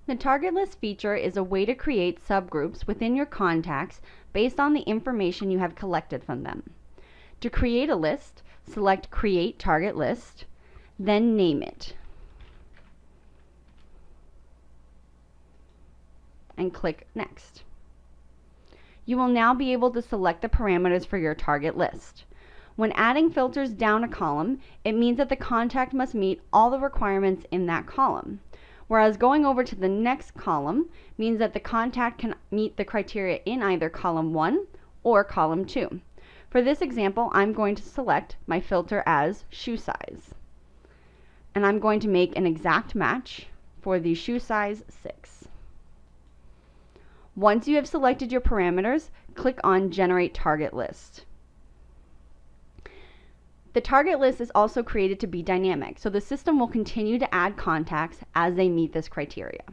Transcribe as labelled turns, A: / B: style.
A: The target list feature is a way to create subgroups within your contacts based on the information you have collected from them. To create a list, select Create Target List, then name it, and click Next. You will now be able to select the parameters for your target list. When adding filters down a column, it means that the contact must meet all the requirements in that column, whereas going over to the next column means that the contact can meet the criteria in either column 1 or column 2. For this example, I'm going to select my filter as shoe size, and I'm going to make an exact match for the shoe size 6. Once you have selected your parameters, click on Generate Target List. The target list is also created to be dynamic, so the system will continue to add contacts as they meet this criteria.